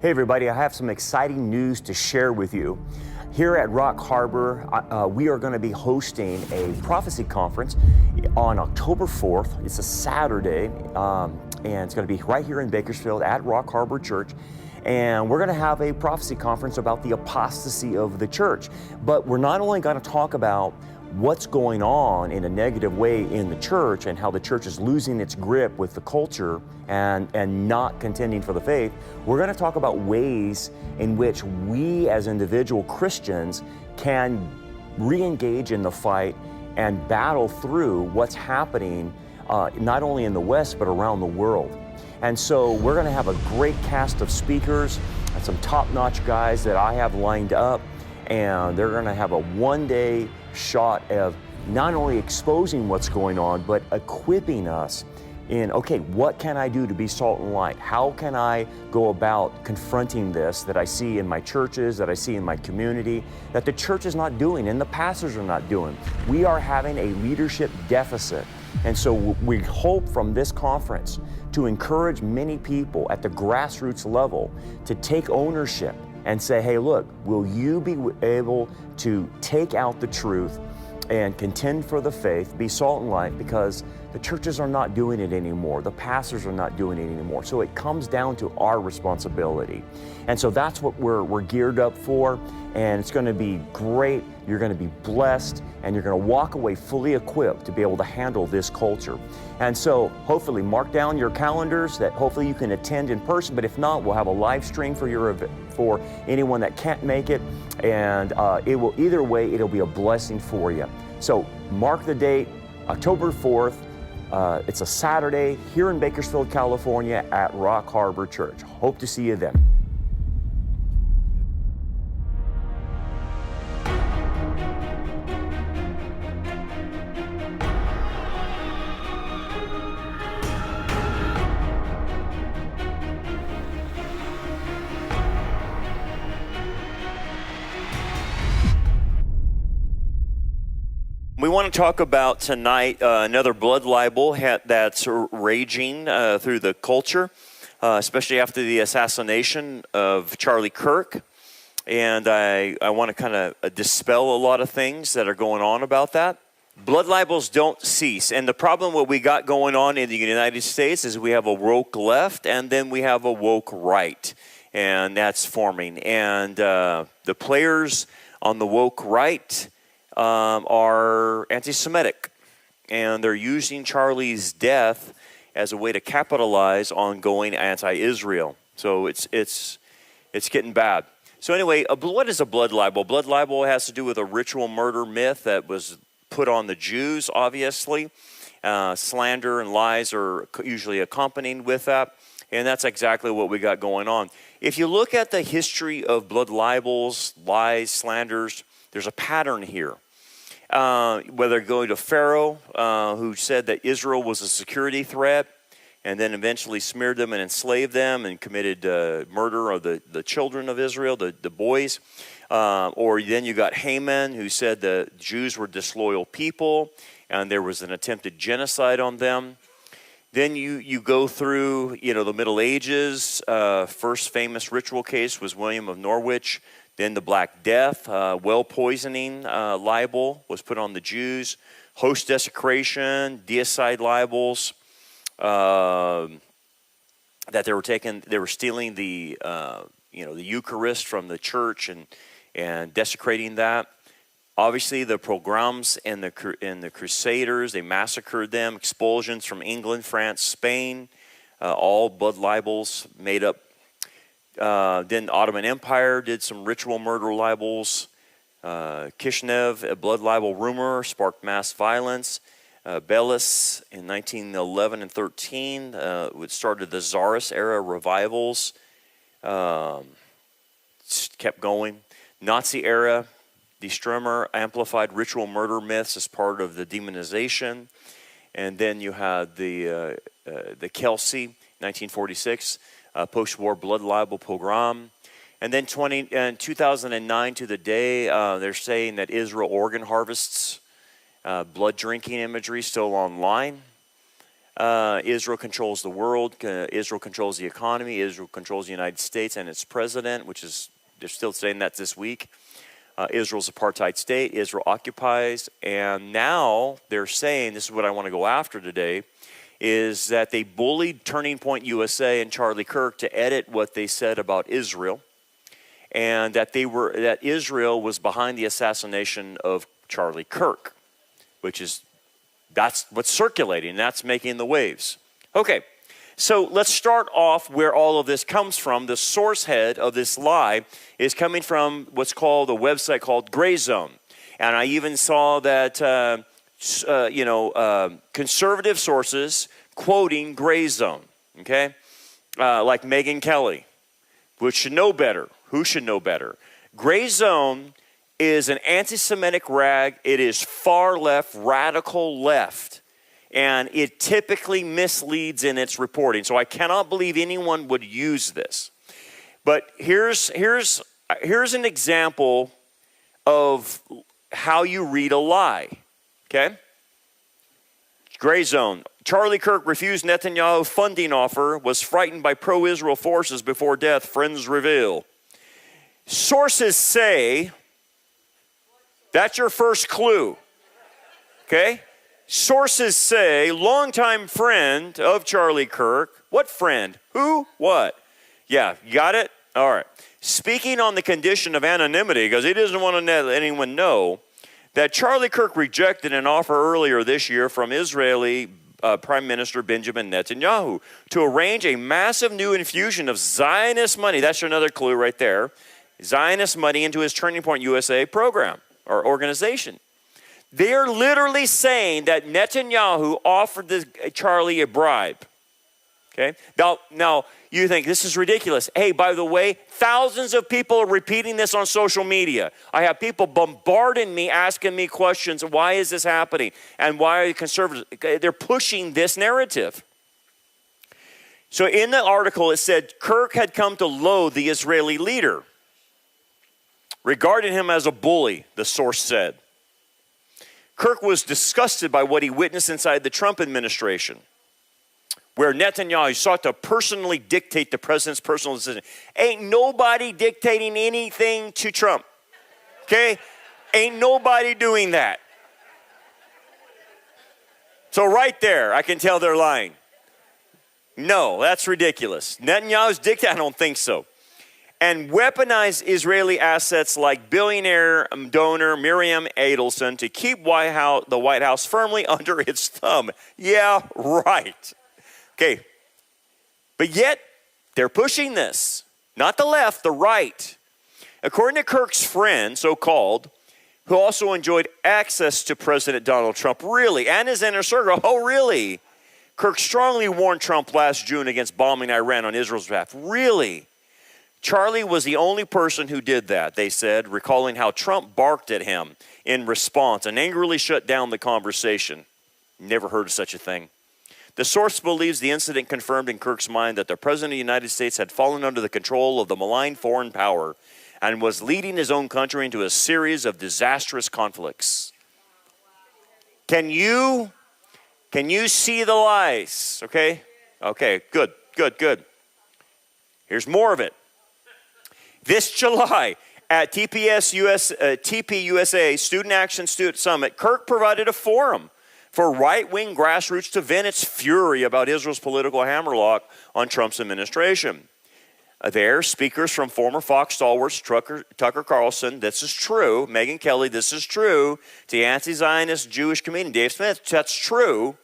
Hey everybody, I have some exciting news to share with you. Here at Rock Harbor, we are going to be hosting a prophecy conference on October 4th. It's a Saturday, and it's going to be right here in Bakersfield at Rock Harbor Church. And we're going to have a prophecy conference about the apostasy of the church. But we're not only going to talk about what's going on in a negative way in the church and how the church is losing its grip with the culture and not contending for the faith. We're going to talk about ways in which we as individual Christians can re-engage in the fight and battle through what's happening not only in the West but around the world. And so we're going to have a great cast of speakers and some top-notch guys that I have lined up, and they're going to have a one-day shot of not only exposing what's going on, but equipping us in, okay, what can I do to be salt and light? How can I go about confronting this that I see in my churches, that I see in my community, that the church is not doing and the pastors are not doing? We are having a leadership deficit. And so we hope from this conference to encourage many people at the grassroots level to take ownership and say, hey, look, will you be able to take out the truth and contend for the faith, be salt and light, because the churches are not doing it anymore. The pastors are not doing it anymore. So it comes down to our responsibility. And so that's what we're geared up for, and it's going to be great. You're going to be blessed, and you're going to walk away fully equipped to be able to handle this culture. And so hopefully mark down your calendars that hopefully you can attend in person, but if not, we'll have a live stream for your event, for anyone that can't make it, and it will, either way, it'll be a blessing for you. So mark the date, October 4th. It's a Saturday here in Bakersfield, California at Rock Harbor Church. Hope to see you then. We want to talk about tonight another blood libel that's raging through the culture, especially after the assassination of Charlie Kirk. And I want to kind of dispel a lot of things that are going on about that. Blood libels don't cease. And the problem what we got going on in the United States is we have a woke left and then we have a woke right. And that's forming. And the players on the woke right are anti-Semitic, and they're using Charlie's death as a way to capitalize on going anti-Israel. So it's getting bad. So anyway, what is a blood libel? Blood libel has to do with a ritual murder myth that was put on the Jews, obviously. Slander and lies are usually accompanying with that, and that's exactly what we got going on. If you look at the history of blood libels, lies, slanders, there's a pattern here. Whether going to Pharaoh, who said that Israel was a security threat, and then eventually smeared them and enslaved them and committed murder of the children of Israel, the boys. Or then you got Haman, who said the Jews were disloyal people, and there was an attempted genocide on them. Then you go through, the Middle Ages. First famous ritual case was William of Norwich. Then the Black Death, well poisoning libel was put on the Jews. Host desecration, deicide libels, that they were stealing the Eucharist from the church and desecrating that. Obviously, the pogroms and the Crusaders, they massacred them. Expulsions from England, France, Spain, all blood libels made up. Then Ottoman Empire did some ritual murder libels. Kishinev, a blood libel rumor, sparked mass violence. Belis in 1911 and 13 started the Tsarist era revivals. Kept going. Nazi era, Die Stürmer amplified ritual murder myths as part of the demonization. And then you had the Kelsey, 1946. Post-war blood libel pogrom. And then 2009 to the day, they're saying that Israel organ harvests, blood drinking imagery still online. Israel controls the world. Israel controls the economy. Israel controls the United States and its president, which is, they're still saying that this week. Israel's apartheid state. Israel occupies. And now they're saying, this is what I want to go after today, is that they bullied Turning Point USA and Charlie Kirk to edit what they said about Israel. And that Israel was behind the assassination of Charlie Kirk, that's what's circulating. That's making the waves. Okay, so let's start off where all of this comes from. The source head of this lie is coming from what's called a website called Gray Zone. And I even saw that, conservative sources quoting Gray Zone, okay? Like Megyn Kelly, which should know better. Who should know better? Gray Zone is an anti-Semitic rag. It is far left, radical left. And it typically misleads in its reporting. So I cannot believe anyone would use this. But here's an example of how you read a lie. Okay? Gray Zone. Charlie Kirk refused Netanyahu funding offer, was frightened by pro-Israel forces before death, friends reveal. Sources say, that's your first clue, okay? Sources say, longtime friend of Charlie Kirk. What friend? Who? What? Yeah, you got it? All right. Speaking on the condition of anonymity, because he doesn't want to let anyone know, that Charlie Kirk rejected an offer earlier this year from Israeli Prime Minister Benjamin Netanyahu to arrange a massive new infusion of Zionist money. That's another clue right there. Zionist money into his Turning Point USA program or organization. They're literally saying that Netanyahu offered Charlie a bribe. Okay? Now, you think this is ridiculous. Hey, by the way, thousands of people are repeating this on social media. I have people bombarding me, asking me questions. Why is this happening? And why are the conservatives? They're pushing this narrative. So in the article, it said Kirk had come to loathe the Israeli leader, regarding him as a bully, the source said. Kirk was disgusted by what he witnessed inside the Trump administration, where Netanyahu sought to personally dictate the president's personal decision. Ain't nobody dictating anything to Trump, okay? Ain't nobody doing that. So right there, I can tell they're lying. No, that's ridiculous. Netanyahu's dictating? I don't think so. And weaponize Israeli assets like billionaire donor Miriam Adelson to keep the White House firmly under its thumb. Yeah, right. Okay. But yet, they're pushing this. Not the left, the right. According to Kirk's friend, so-called, who also enjoyed access to President Donald Trump, really, and his inner circle. Oh, really? Kirk strongly warned Trump last June against bombing Iran on Israel's behalf. Really? Charlie was the only person who did that, they said, recalling how Trump barked at him in response and angrily shut down the conversation. Never heard of such a thing. The source believes the incident confirmed in Kirk's mind that the President of the United States had fallen under the control of the malign foreign power and was leading his own country into a series of disastrous conflicts. Can you see the lies? Okay, good. Here's more of it. This July, at TPUSA Student Action Student Summit, Kirk provided a forum for right-wing grassroots to vent its fury about Israel's political hammerlock on Trump's administration. There, speakers from former Fox stalwarts Tucker Carlson, this is true, Megyn Kelly, this is true, to the anti-Zionist Jewish comedian Dave Smith, that's true.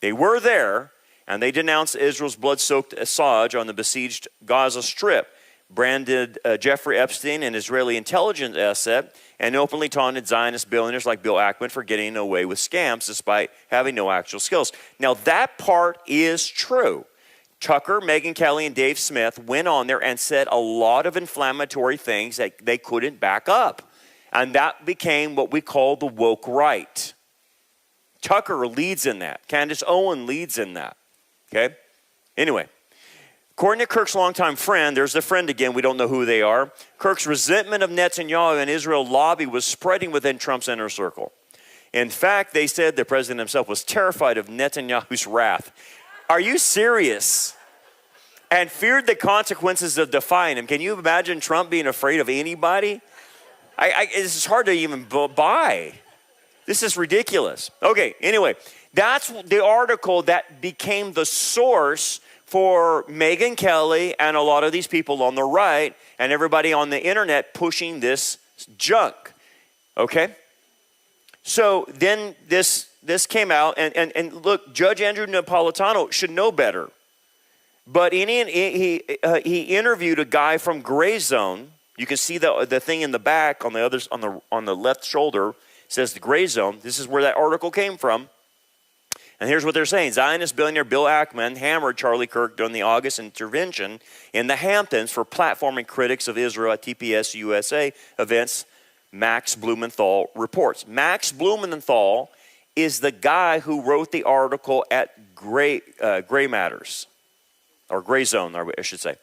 They were there, and they denounced Israel's blood-soaked assault on the besieged Gaza Strip, branded Jeffrey Epstein an Israeli intelligence asset, and openly taunted Zionist billionaires like Bill Ackman for getting away with scams despite having no actual skills. Now, that part is true. Tucker, Megyn Kelly, and Dave Smith went on there and said a lot of inflammatory things that they couldn't back up. And that became what we call the woke right. Tucker leads in that. Candace Owen leads in that. Okay? Anyway. According to Kirk's longtime friend, there's the friend again, we don't know who they are, Kirk's resentment of Netanyahu and Israel lobby was spreading within Trump's inner circle. In fact, they said the president himself was terrified of Netanyahu's wrath. Are you serious? And feared the consequences of defying him. Can you imagine Trump being afraid of anybody? It's hard to even buy. This is ridiculous. Okay, anyway, that's the article that became the source for Megyn Kelly and a lot of these people on the right and everybody on the internet pushing this junk. Okay? So then this came out, and look, Judge Andrew Napolitano should know better. But he interviewed a guy from Gray Zone. You can see the thing in the back on the left shoulder says the Gray Zone. This is where that article came from. And here's what they're saying. Zionist billionaire Bill Ackman hammered Charlie Kirk during the August intervention in the Hamptons for platforming critics of Israel at TPS USA events, Max Blumenthal reports. Max Blumenthal is the guy who wrote the article at Gray Matters, or Gray Zone, I should say.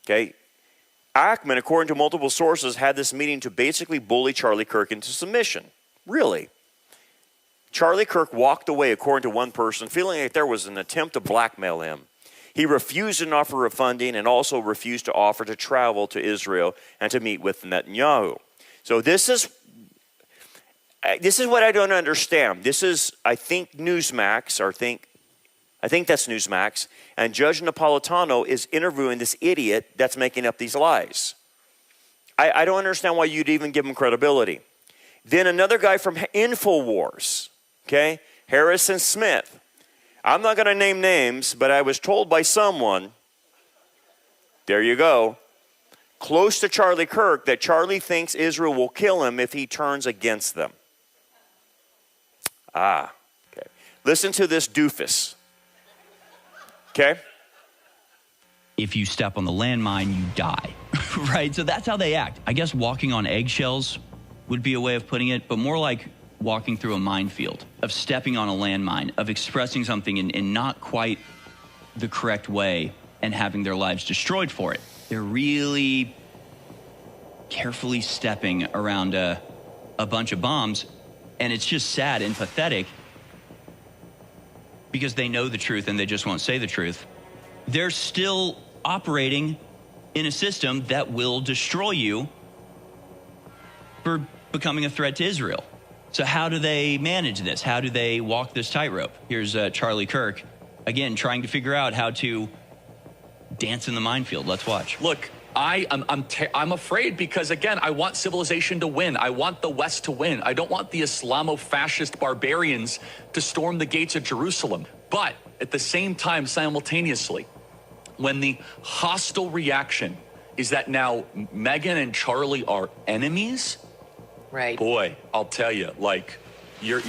Okay? Ackman, according to multiple sources, had this meeting to basically bully Charlie Kirk into submission. Really? Charlie Kirk walked away, according to one person, feeling like there was an attempt to blackmail him. He refused an offer of funding and also refused to offer to travel to Israel and to meet with Netanyahu. So this is what I don't understand. This is, I think, Newsmax, or I think that's Newsmax, and Judge Napolitano is interviewing this idiot that's making up these lies. I don't understand why you'd even give him credibility. Then another guy from InfoWars, okay, Harrison Smith. I'm not going to name names, but I was told by someone, there you go, close to Charlie Kirk, that Charlie thinks Israel will kill him if he turns against them. Okay. Listen to this doofus. Okay? If you step on the landmine, you die, right? So that's how they act. I guess walking on eggshells would be a way of putting it, but more like walking through a minefield, of stepping on a landmine, of expressing something in not quite the correct way and having their lives destroyed for it. They're really carefully stepping around a bunch of bombs, and it's just sad and pathetic because they know the truth and they just won't say the truth. They're still operating in a system that will destroy you for becoming a threat to Israel. So how do they manage this? How do they walk this tightrope? Here's Charlie Kirk, again, trying to figure out how to dance in the minefield. Let's watch. Look, I'm afraid because, again, I want civilization to win. I want the West to win. I don't want the Islamo-fascist barbarians to storm the gates of Jerusalem. But at the same time, simultaneously, when the hostile reaction is that now Megyn and Charlie are enemies, right? Boy, I'll tell you, like, you're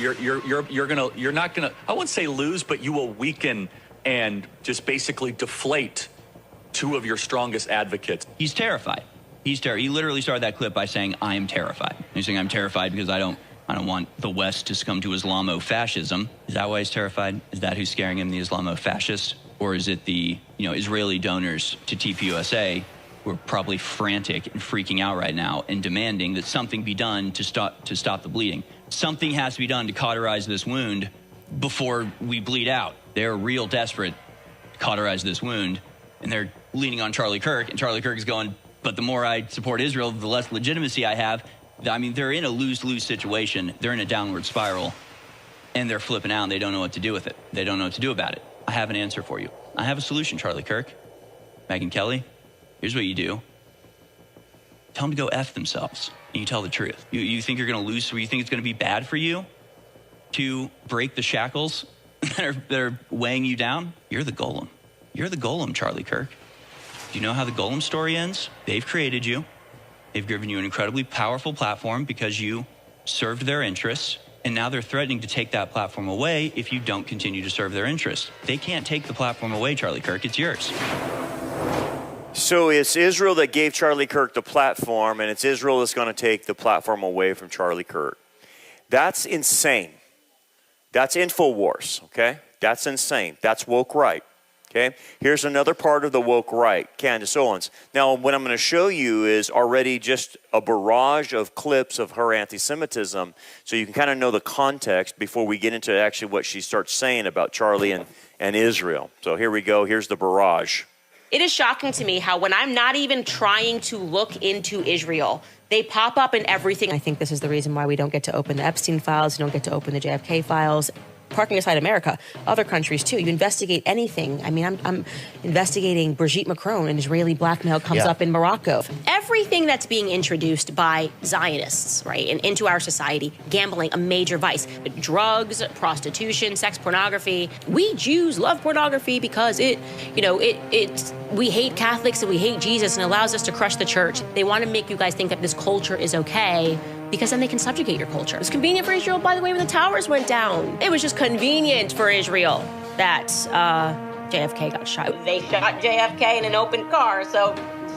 not gonna, I wouldn't say lose, but you will weaken and just basically deflate two of your strongest advocates. He's terrified. He literally started that clip by saying, "I am terrified." He's saying, "I'm terrified because I don't want the West to succumb to Islamo-fascism." Is that why he's terrified? Is that who's scaring him, the Islamo-fascists? Or is it the Israeli donors to TPUSA who are probably frantic and freaking out right now and demanding that something be done to stop the bleeding? Something has to be done to cauterize this wound before we bleed out. They're real desperate to cauterize this wound, and they're leaning on Charlie Kirk, and Charlie Kirk is going, but the more I support Israel, the less legitimacy I have. I mean, they're in a lose-lose situation. They're in a downward spiral, and they're flipping out, and they don't know what to do with it. They don't know what to do about it. I have an answer for you. I have a solution, Charlie Kirk. Megyn Kelly, here's what you do. Tell them to go F themselves, and you tell the truth. You think you're going to lose, so you think it's going to be bad for you to break the shackles that are weighing you down? You're the golem. You're the golem, Charlie Kirk. Do you know how the golem story ends? They've created you. They've given you an incredibly powerful platform because you served their interests, and now they're threatening to take that platform away if you don't continue to serve their interests. They can't take the platform away, Charlie Kirk. It's yours. So it's Israel that gave Charlie Kirk the platform, and it's Israel that's going to take the platform away from Charlie Kirk. That's insane. That's InfoWars, okay? That's insane. That's woke right, Okay, here's another part of the woke right, Candace Owens. Now, what I'm going to show you is already just a barrage of clips of her anti-Semitism, so you can kind of know the context before we get into actually what she starts saying about Charlie and Israel. So here we go. Here's the barrage. It is shocking to me how when I'm not even trying to look into Israel, they pop up in everything. I think this is the reason why we don't get to open the Epstein files, we don't get to open the JFK files. Parking aside America, other countries too. You investigate anything. I mean, I'm investigating Brigitte Macron, an Israeli blackmail comes up in Morocco. Everything that's being introduced by Zionists, right, and into our society, gambling, a major vice, but drugs, prostitution, sex pornography. We Jews love pornography because we hate Catholics and we hate Jesus and allows us to crush the church. They want to make you guys think that this culture is okay, because then they can subjugate your culture. It was convenient for Israel, by the way, when the towers went down. It was just convenient for Israel that JFK got shot. They shot JFK in an open car, so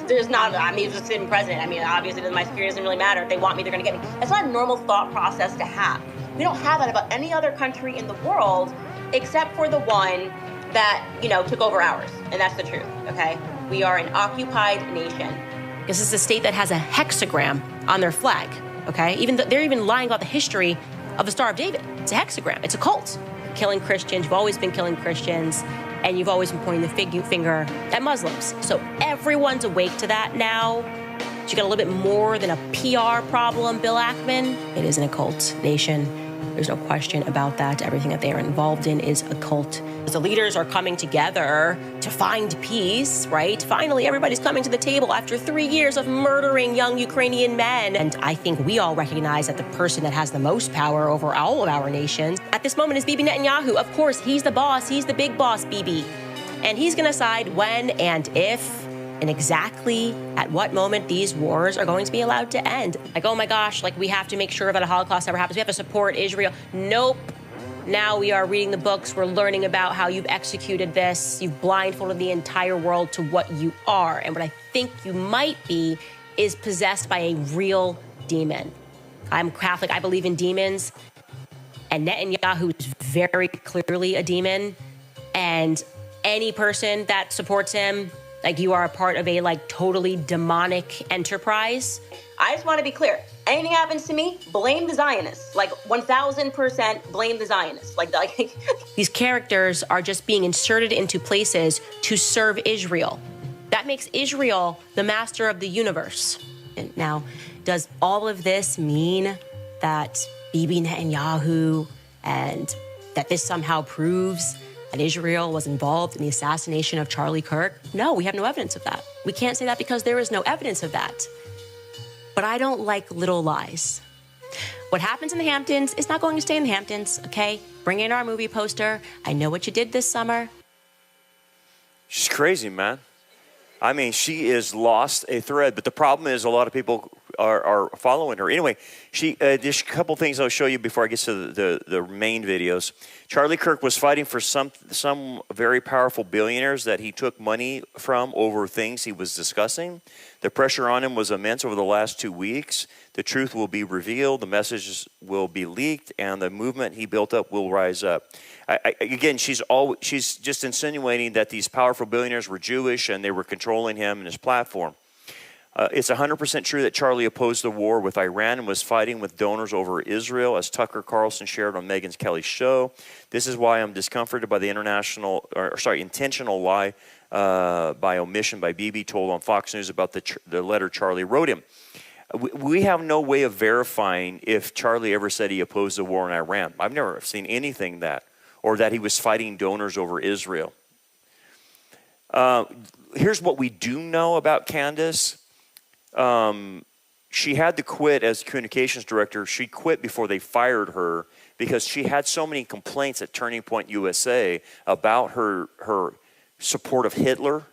there's not, he's a sitting president. Obviously my security doesn't really matter. If they want me, they're gonna get me. That's not a normal thought process to have. We don't have that about any other country in the world, except for the one that, took over ours. And that's the truth, okay? We are an occupied nation. This is a state that has a hexagram on their flag. Okay, they're even lying about the history of the Star of David. It's a hexagram. It's a cult. Killing Christians. You've always been killing Christians, and you've always been pointing the finger at Muslims. So everyone's awake to that now. So you got a little bit more than a PR problem, Bill Ackman. It is an occult nation. There's no question about that. Everything that they are involved in is a cult. The leaders are coming together to find peace, right? Finally, everybody's coming to the table after 3 years of murdering young Ukrainian men. And I think we all recognize that the person that has the most power over all of our nations at this moment is Bibi Netanyahu. Of course, he's the boss. He's the big boss, Bibi. And he's going to decide when and if and exactly at what moment these wars are going to be allowed to end. Like, oh my gosh, we have to make sure that a Holocaust never happens. We have to support Israel. Nope. Now we are reading the books. We're learning about how you've executed this. You've blindfolded the entire world to what you are. And what I think you might be is possessed by a real demon. I'm Catholic. I believe in demons. And Netanyahu is very clearly a demon. And any person that supports him, you are a part of a totally demonic enterprise. I just want to be clear. Anything happens to me, blame the Zionists. 1,000% blame the Zionists. These characters are just being inserted into places to serve Israel. That makes Israel the master of the universe. And now, does all of this mean that Bibi Netanyahu and that this somehow proves that Israel was involved in the assassination of Charlie Kirk? No, we have no evidence of that. We can't say that because there is no evidence of that. But I don't like little lies. What happens in the Hamptons is not going to stay in the Hamptons, okay? Bring in our movie poster. I know what you did this summer. She's crazy, man. She is lost a thread, but the problem is a lot of people are following her. Anyway, there's a couple things I'll show you before I get to the main videos. Charlie Kirk was fighting for some very powerful billionaires that he took money from over things he was discussing. The pressure on him was immense over the last 2 weeks. The truth will be revealed, the messages will be leaked, and the movement he built up will rise up. Again, she's just insinuating that these powerful billionaires were Jewish and they were controlling him and his platform. It's 100% true that Charlie opposed the war with Iran and was fighting with donors over Israel, as Tucker Carlson shared on Megyn Kelly's show. This is why I'm discomforted by the intentional lie by omission by Bibi told on Fox News about the letter Charlie wrote him. We have no way of verifying if Charlie ever said he opposed the war in Iran. I've never seen anything or that he was fighting donors over Israel. Here's what we do know about Candace. She had to quit as communications director. She quit before they fired her because she had so many complaints at Turning Point USA about her support of Hitler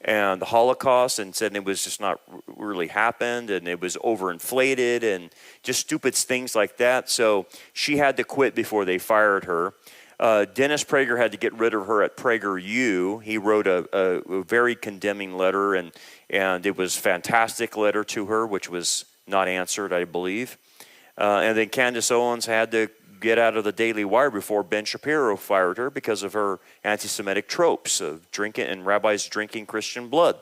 and the Holocaust, and said it was just not really happened, and it was overinflated, and just stupid things like that. So she had to quit before they fired her. Dennis Prager had to get rid of her at PragerU. He wrote a very condemning letter, and it was a fantastic letter to her, which was not answered, I believe. And then Candace Owens had to get out of the Daily Wire before Ben Shapiro fired her because of her anti-Semitic tropes of drinking and rabbis drinking Christian blood.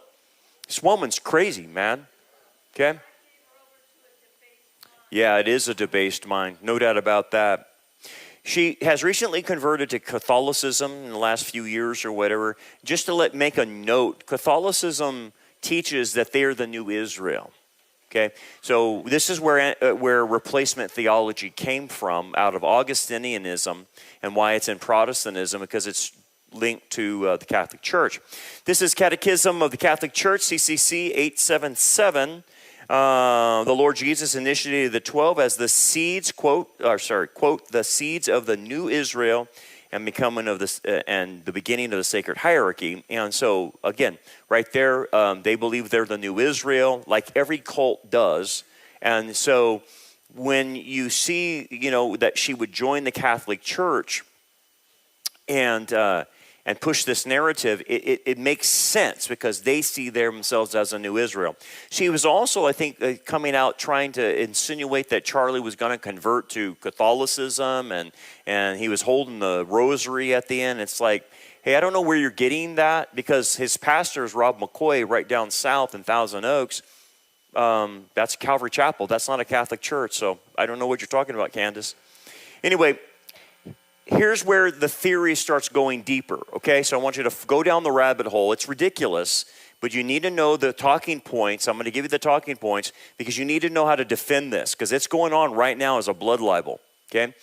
This woman's crazy, man. Okay? Yeah, it is a debased mind. No doubt about that. She has recently converted to Catholicism in the last few years or whatever. Just to make a note, Catholicism teaches that they're the new Israel. Okay, so this is where replacement theology came from, out of Augustinianism, and why it's in Protestantism, because it's linked to the Catholic Church. This is Catechism of the Catholic Church, CCC 877. The Lord Jesus initiated the 12 as the seeds, quote, the seeds of the new Israel and becoming of this and the beginning of the sacred hierarchy. And so, again, right there, they believe they're the new Israel, like every cult does. And so when you see, that she would join the Catholic Church and push this narrative, it makes sense because they see themselves as a new Israel. She was also, I think, coming out trying to insinuate that Charlie was going to convert to Catholicism, and he was holding the rosary at the end. It's like, hey, I don't know where you're getting that, because his pastor is Rob McCoy right down south in Thousand Oaks. That's Calvary Chapel. That's not a Catholic church, so I don't know what you're talking about, Candace. Anyway, here's where the theory starts going deeper, okay? So I want you to go down the rabbit hole. It's ridiculous, but you need to know the talking points. I'm going to give you the talking points because you need to know how to defend this, because it's going on right now as a blood libel, okay?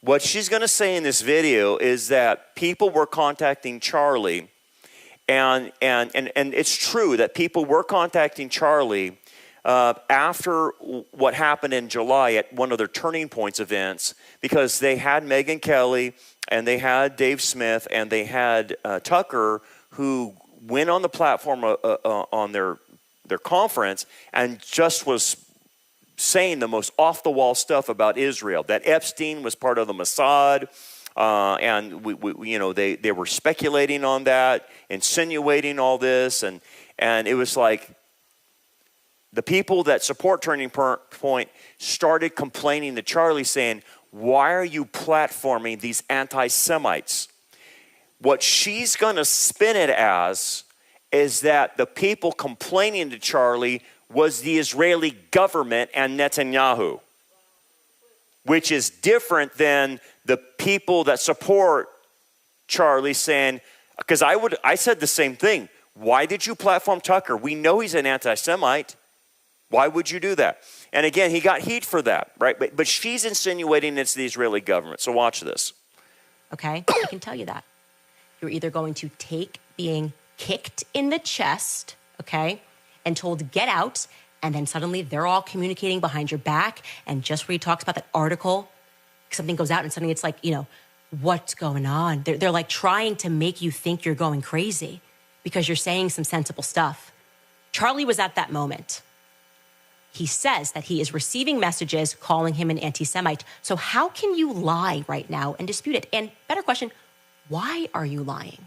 What she's going to say in this video is that people were contacting Charlie, and it's true that people were contacting Charlie after what happened in July at one of their Turning Points events, because they had Megyn Kelly and they had Dave Smith and they had Tucker, who went on the platform on their conference and just was saying the most off-the-wall stuff about Israel, that Epstein was part of the Mossad, and they were speculating on that, insinuating all this, and it was like, the people that support Turning Point started complaining to Charlie, saying, why are you platforming these anti-Semites? What she's going to spin it as is that the people complaining to Charlie was the Israeli government and Netanyahu, which is different than the people that support Charlie saying, because I said the same thing. Why did you platform Tucker? We know he's an anti-Semite. Why would you do that? And again, he got heat for that, right? But she's insinuating it's the Israeli government. So watch this. Okay, I can tell you that. You're either going to take being kicked in the chest, okay, and told get out, and then suddenly they're all communicating behind your back, and just where he talks about that article, something goes out and suddenly it's like, what's going on? They're like trying to make you think you're going crazy because you're saying some sensible stuff. Charlie was at that moment. He says that he is receiving messages calling him an anti-Semite. So how can you lie right now and dispute it? And better question, why are you lying?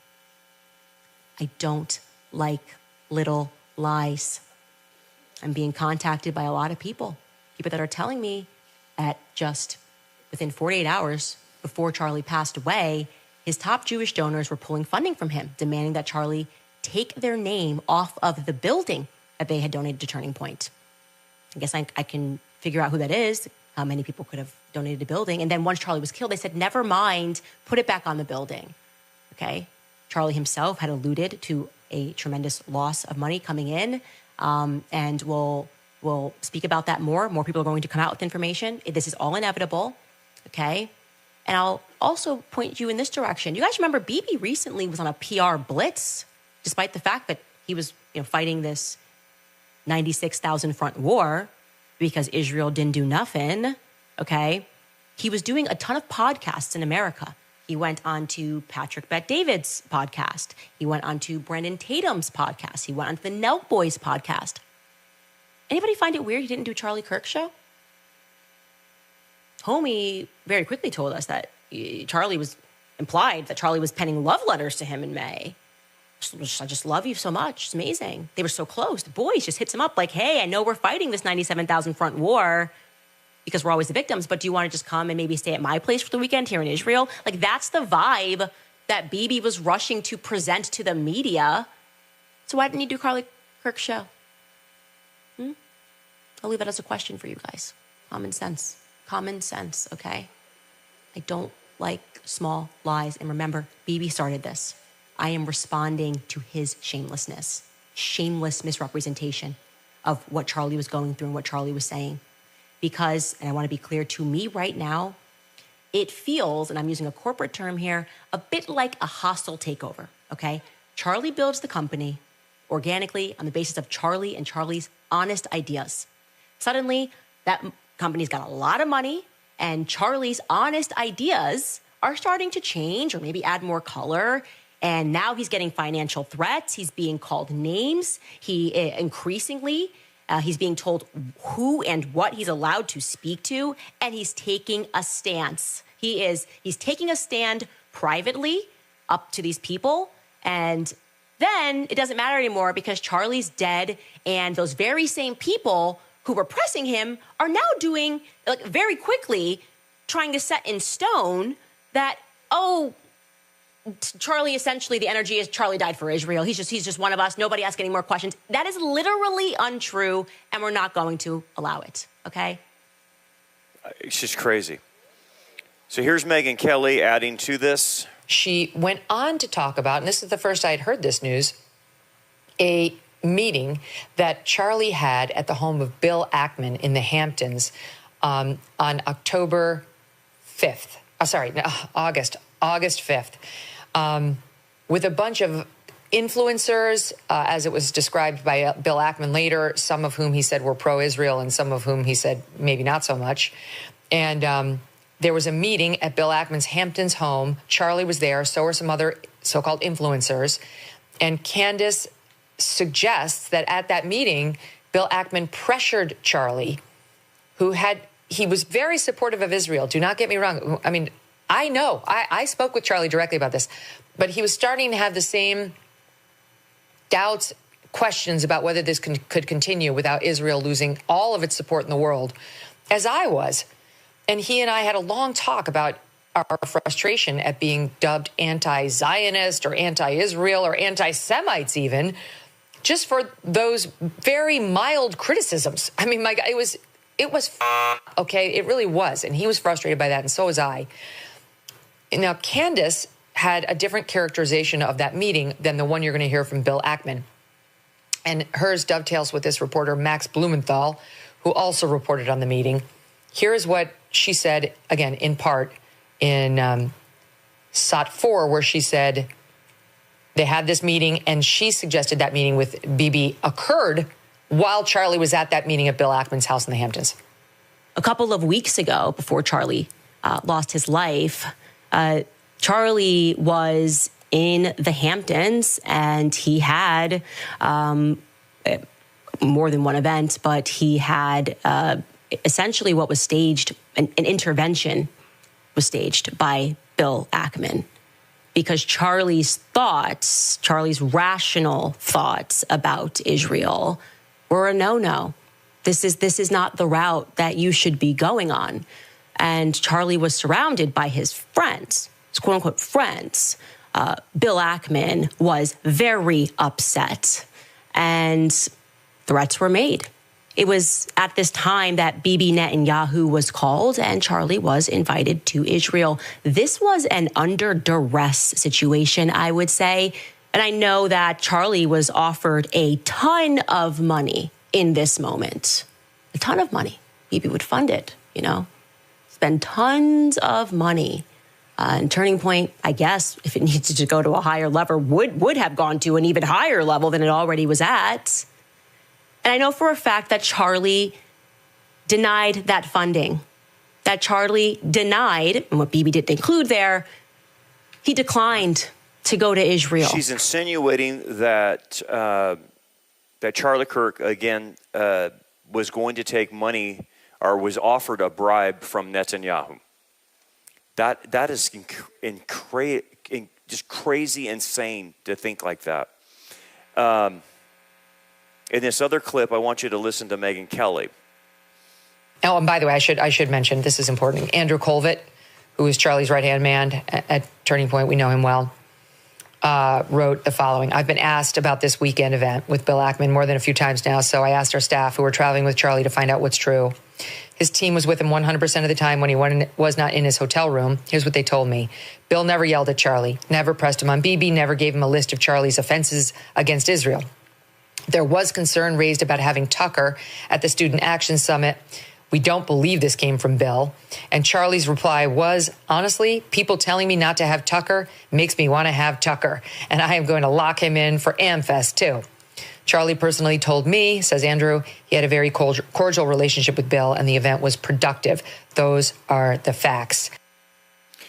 I don't like little lies. I'm being contacted by a lot of people that are telling me that just within 48 hours before Charlie passed away, his top Jewish donors were pulling funding from him, demanding that Charlie take their name off of the building that they had donated to Turning Point. I guess I can figure out who that is, how many people could have donated a building. And then once Charlie was killed, they said, never mind, put it back on the building, okay? Charlie himself had alluded to a tremendous loss of money coming in, and we'll speak about that more. More people are going to come out with information. This is all inevitable, okay? And I'll also point you in this direction. You guys remember Bibi recently was on a PR blitz, despite the fact that he was fighting this 96,000 front war because Israel didn't do nothing, okay? He was doing a ton of podcasts in America. He went on to Patrick Bet-David's podcast. He went on to Brandon Tatum's podcast. He went on to the Nelk Boys podcast. Anybody find it weird he didn't do Charlie Kirk's show? Homie very quickly told us that Charlie was penning love letters to him in May. I just love you so much. It's amazing. They were so close. The boys just hits him up like, hey, I know we're fighting this 97,000 front war. because we're always the victims, but do you want to just come and maybe stay at my place for the weekend here in Israel? Like, that's the vibe that Bibi was rushing to present to the media. So why didn't you do Charlie Kirk's show? I'll leave that as a question for you guys. Common sense, okay? I don't like small lies. And remember, Bibi started this. I am responding to his shamelessness, shameless misrepresentation of what Charlie was going through and what Charlie was saying. Because, and I want to be clear, to me right now, it feels, and I'm using a corporate term here, a bit like a hostile takeover, okay? Charlie builds the company organically on the basis of Charlie and Charlie's honest ideas. Suddenly, that company's got a lot of money, and Charlie's honest ideas are starting to change or maybe add more color. And now he's getting financial threats. He's being called names. He increasingly, he's being told who and what he's allowed to speak to, and he's taking a stance. He's taking a stand privately up to these people, and then it doesn't matter anymore because Charlie's dead, and those very same people who were pressing him are now doing, like, very quickly, trying to set in stone that, Charlie, essentially, the energy is Charlie died for Israel. He's just one of us. Nobody ask any more questions. That is literally untrue, and we're not going to allow it, okay? It's just crazy. So here's Megyn Kelly adding to this. She went on to talk about, and this is the first I had heard this news, a meeting that Charlie had at the home of Bill Ackman in the Hamptons on October 5th. August 5th, with a bunch of influencers, as it was described by Bill Ackman later, some of whom he said were pro-Israel and some of whom he said maybe not so much. And there was a meeting at Bill Ackman's Hamptons home. Charlie was there. So were some other so-called influencers. And Candace suggests that at that meeting, Bill Ackman pressured Charlie, he was very supportive of Israel. Do not get me wrong. I mean, I know. I spoke with Charlie directly about this. But he was starting to have the same doubts, questions about whether this could continue without Israel losing all of its support in the world, as I was. And he and I had a long talk about our frustration at being dubbed anti-Zionist or anti-Israel or anti-Semites even, just for those very mild criticisms. I mean, my God, it was okay? It really was. And he was frustrated by that, and so was I. Now, Candace had a different characterization of that meeting than the one you're going to hear from Bill Ackman. And hers dovetails with this reporter, Max Blumenthal, who also reported on the meeting. Here is what she said, again, in part, in SOT 4, where she said they had this meeting, and she suggested that meeting with Bibi occurred while Charlie was at that meeting at Bill Ackman's house in the Hamptons. A couple of weeks ago, before Charlie lost his life, Charlie was in the Hamptons, and he had more than one event, but he had essentially what was staged, an intervention was staged by Bill Ackman, because Charlie's rational thoughts about Israel were a no-no. This is not the route that you should be going on. And Charlie was surrounded by his friends, his quote-unquote friends. Bill Ackman was very upset, and threats were made. It was at this time that Bibi Netanyahu was called, and Charlie was invited to Israel. This was an under duress situation, I would say. And I know that Charlie was offered a ton of money in this moment. A ton of money. Bibi would fund it, spend tons of money. And Turning Point, I guess, if it needed to go to a higher level, would have gone to an even higher level than it already was at. And I know for a fact that Charlie denied that funding, that Charlie denied, and what Bibi didn't include there, he declined to go to Israel. She's insinuating that that Charlie Kirk, again, was going to take money or was offered a bribe from Netanyahu. That is just crazy, insane to think like that. In this other clip, I want you to listen to Megyn Kelly. Oh, and by the way, I should mention, this is important. Andrew Colvett, who is Charlie's right-hand man at Turning Point, we know him well, wrote the following. I've been asked about this weekend event with Bill Ackman more than a few times now, so I asked our staff who were traveling with Charlie to find out what's true. His team was with him 100% of the time when he was not in his hotel room. Here's what they told me. Bill never yelled at Charlie, never pressed him on BB, never gave him a list of Charlie's offenses against Israel. There was concern raised about having Tucker at the Student Action Summit. We don't believe this came from Bill. And Charlie's reply was, honestly, people telling me not to have Tucker makes me want to have Tucker. And I am going to lock him in for AmFest, too. Charlie personally told me, says Andrew, he had a very cordial relationship with Bill and the event was productive. Those are the facts.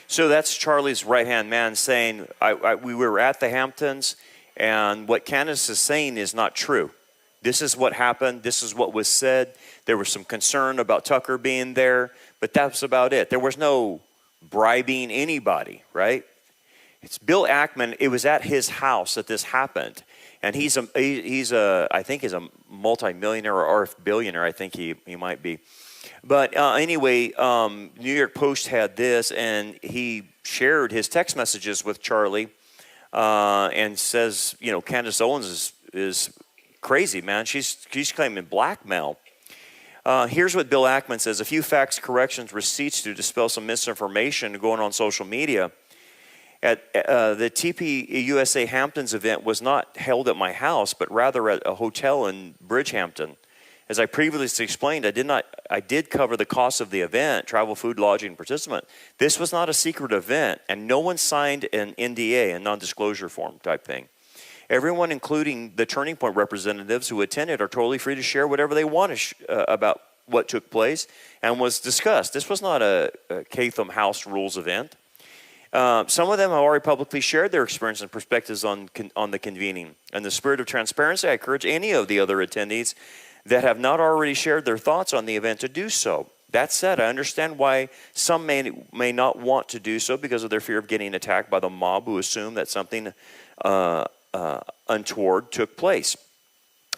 So that's Charlie's right-hand man saying, we were at the Hamptons, and what Candace is saying is not true. This is what happened. This is what was said. There was some concern about Tucker being there, but that's about it. There was no bribing anybody, right? It's Bill Ackman. It was at his house that this happened. And I think he's a multi-millionaire or billionaire. I think he might be. But anyway, New York Post had this, and he shared his text messages with Charlie, and says, Candace Owens is crazy, man. She's claiming blackmail. Here's what Bill Ackman says: a few facts, corrections, receipts to dispel some misinformation going on social media. At the TP USA Hamptons event was not held at my house, but rather at a hotel in Bridgehampton. As I previously explained, I did cover the cost of the event, travel, food, lodging, participant. This was not a secret event, and no one signed an NDA, a non-disclosure form type thing. Everyone, including the Turning Point representatives who attended, are totally free to share whatever they want about what took place and was discussed. This was not a Catham House Rules event. Some of them have already publicly shared their experience and perspectives on the convening. In the spirit of transparency, I encourage any of the other attendees that have not already shared their thoughts on the event to do so. That said, I understand why some may not want to do so because of their fear of getting attacked by the mob who assume that something untoward took place.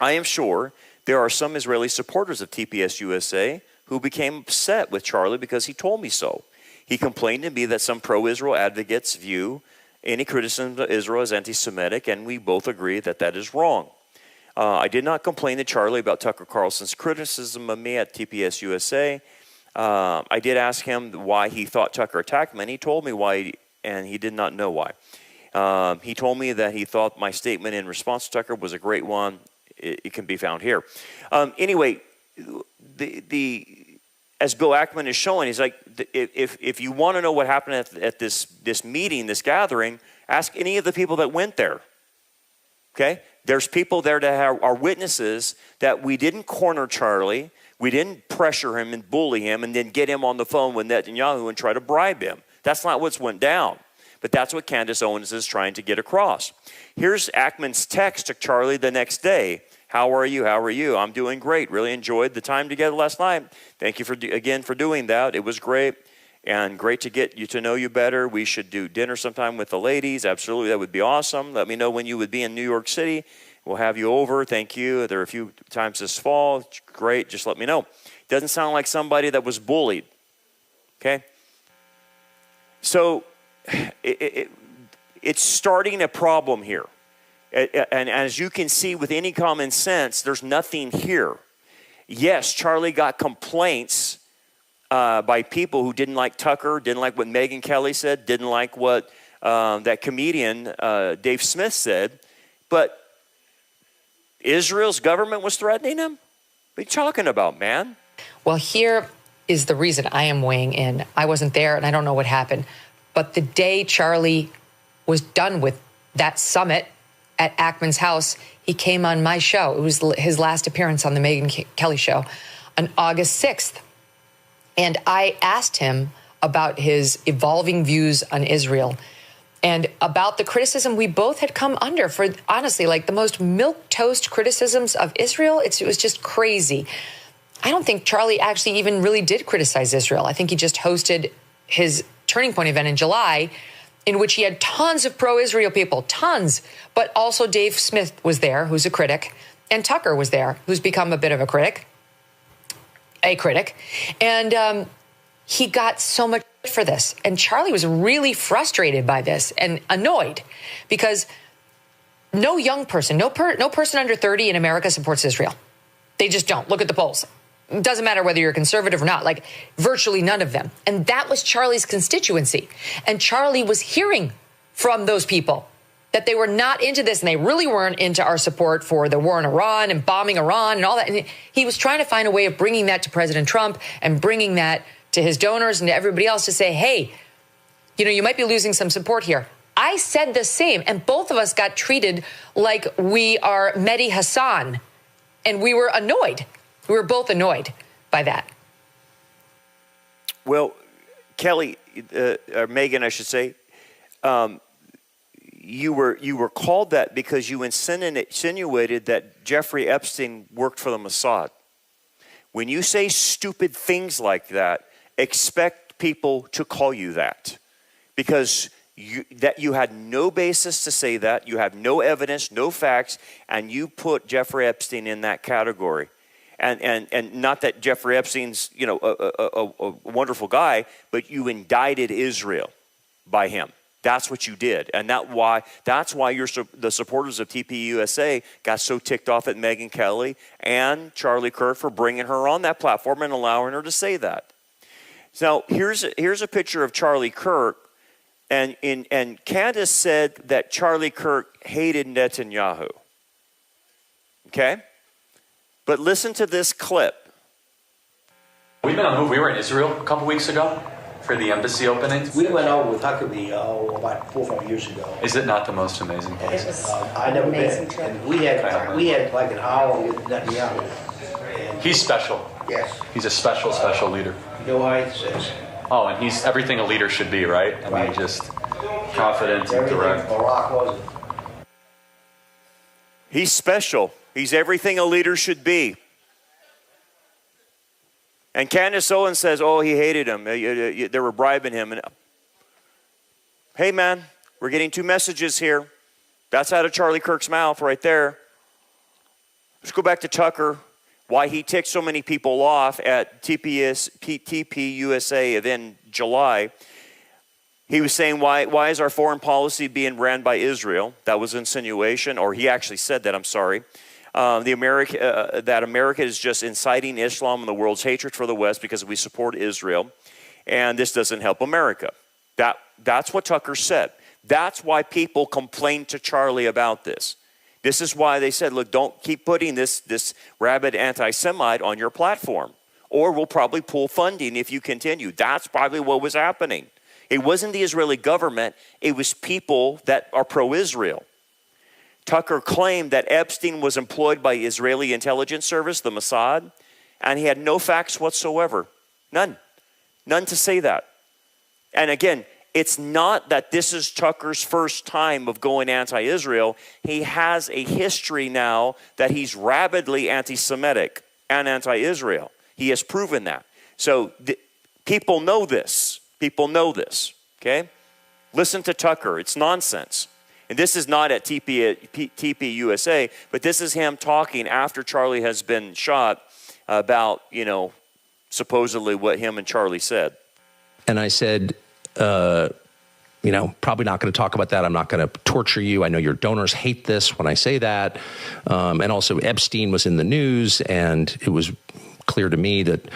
I am sure there are some Israeli supporters of TPS USA who became upset with Charlie because he told me so. He complained to me that some pro-Israel advocates view any criticism of Israel as anti-Semitic, and we both agree that that is wrong. I did not complain to Charlie about Tucker Carlson's criticism of me at TPS USA. I did ask him why he thought Tucker attacked me, and he told me why, and he did not know why. He told me that he thought my statement in response to Tucker was a great one. It can be found here. Anyway, as Bill Ackman is showing, he's like, if you want to know what happened at this meeting, this gathering, ask any of the people that went there. Okay? There's people there that are witnesses that we didn't corner Charlie, we didn't pressure him and bully him and then get him on the phone with Netanyahu and try to bribe him. That's not what's went down. But that's what Candace Owens is trying to get across. Here's Ackman's text to Charlie the next day. How are you? How are you? I'm doing great. Really enjoyed the time together last night. Thank you again for doing that. It was great and great to get you to know you better. We should do dinner sometime with the ladies. Absolutely, that would be awesome. Let me know when you would be in New York City. We'll have you over. Thank you. There are a few times this fall. Great. Just let me know. Doesn't sound like somebody that was bullied. Okay? So it's starting a problem here. And as you can see with any common sense, there's nothing here. Yes, Charlie got complaints by people who didn't like Tucker, didn't like what Megyn Kelly said, didn't like what that comedian Dave Smith said. But Israel's government was threatening him? What are you talking about, man? Well, here is the reason I am weighing in. I wasn't there, and I don't know what happened. But the day Charlie was done with that summit at Ackman's house, he came on my show. It was his last appearance on the Megyn Kelly show on August 6th. And I asked him about his evolving views on Israel and about the criticism we both had come under for, honestly, like the most milquetoast criticisms of Israel. It was just crazy. I don't think Charlie actually even really did criticize Israel. I think he just hosted his Turning Point event in July, in which he had tons of pro-Israel people, tons. But also Dave Smith was there, who's a critic, and Tucker was there, who's become a bit of a critic. a critic. And he got so much for this. And Charlie was really frustrated by this and annoyed because no young person, no person under 30 in America supports Israel. They just don't. Look at the polls. It doesn't matter whether you're conservative or not, like virtually none of them. And that was Charlie's constituency. And Charlie was hearing from those people that they were not into this and they really weren't into our support for the war in Iran and bombing Iran and all that. And he was trying to find a way of bringing that to President Trump and bringing that to his donors and to everybody else to say, hey, you know, you might be losing some support here. I said the same, and both of us got treated like we are Mehdi Hassan, and we were annoyed. We were both annoyed by that. Well, Kelly, or Megan, I should say, you were called that because you insinuated that Jeffrey Epstein worked for the Mossad. When you say stupid things like that, expect people to call you that, because you had no basis to say that. You have no evidence, no facts, and you put Jeffrey Epstein in that category. And not that Jeffrey Epstein's, you know, a wonderful guy, but you indicted Israel by him. That's what you did, and that's why the supporters of TPUSA got so ticked off at Megyn Kelly and Charlie Kirk for bringing her on that platform and allowing her to say that. So here's a picture of Charlie Kirk, and Candace said that Charlie Kirk hated Netanyahu. Okay, but listen to this clip. We've been on the move. We were in Israel a couple weeks ago for the embassy opening. We went out with Huckabee about 4 or 5 years ago. Is it not the most amazing place? It was I never amazing been. trip. And we had like an hour with Netanyahu. And He's special. yes, He's a special, special leader. you know why it says Oh, and he's everything a leader should be, right? I mean, Right. just confident and everything direct. Barack wasn't. He's special. He's everything a leader should be. And Candace Owens says, oh, he hated him. They were bribing him. And hey, man, we're getting two messages here. That's out of Charlie Kirk's mouth right there. Let's go back to Tucker, why he ticked so many people off at TPUSA in July. He was saying, why is our foreign policy being ran by Israel? That was insinuation, or he actually said that, I'm sorry. That America is just inciting Islam and the world's hatred for the West because we support Israel, and this doesn't help America. That's what Tucker said. That's why people complained to Charlie about this. This is why they said, look, don't keep putting this rabid anti-Semite on your platform, or we'll probably pull funding if you continue. That's probably what was happening. It wasn't the Israeli government. It was people that are pro-Israel. Tucker claimed that Epstein was employed by Israeli intelligence service, the Mossad, and he had no facts whatsoever. None to say that. And again, it's not that this is Tucker's first time of going anti-Israel. He has a history now that he's rabidly anti-Semitic and anti-Israel. He has proven that. So people know this. People know this, okay? Listen to Tucker. It's nonsense. And this is not at TPUSA, but this is him talking after Charlie has been shot about, supposedly what him and Charlie said. And I said, probably not going to talk about that. I'm not going to torture you. I know your donors hate this when I say that. And also Epstein was in the news, and it was clear to me that,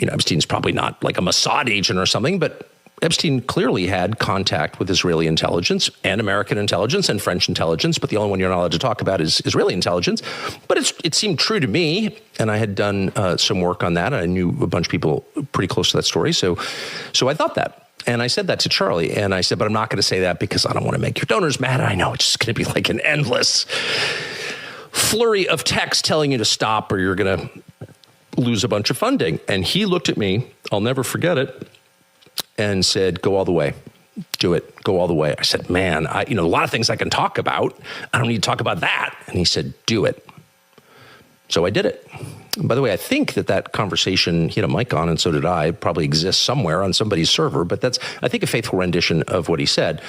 Epstein's probably not like a Mossad agent or something, but Epstein clearly had contact with Israeli intelligence and American intelligence and French intelligence, but the only one you're not allowed to talk about is Israeli intelligence. But it seemed true to me, and I had done some work on that. I knew a bunch of people pretty close to that story, so I thought that. And I said that to Charlie, and I said, but I'm not going to say that because I don't want to make your donors mad. I know it's just going to be like an endless flurry of text telling you to stop or you're going to lose a bunch of funding. And he looked at me, I'll never forget it, and said, go all the way. Do it. Go all the way. I said, man, a lot of things I can talk about. I don't need to talk about that. And he said, do it. So I did it. And by the way, I think that conversation, he had a mic on, and so did I, probably exists somewhere on somebody's server, but that's, I think, a faithful rendition of what he said.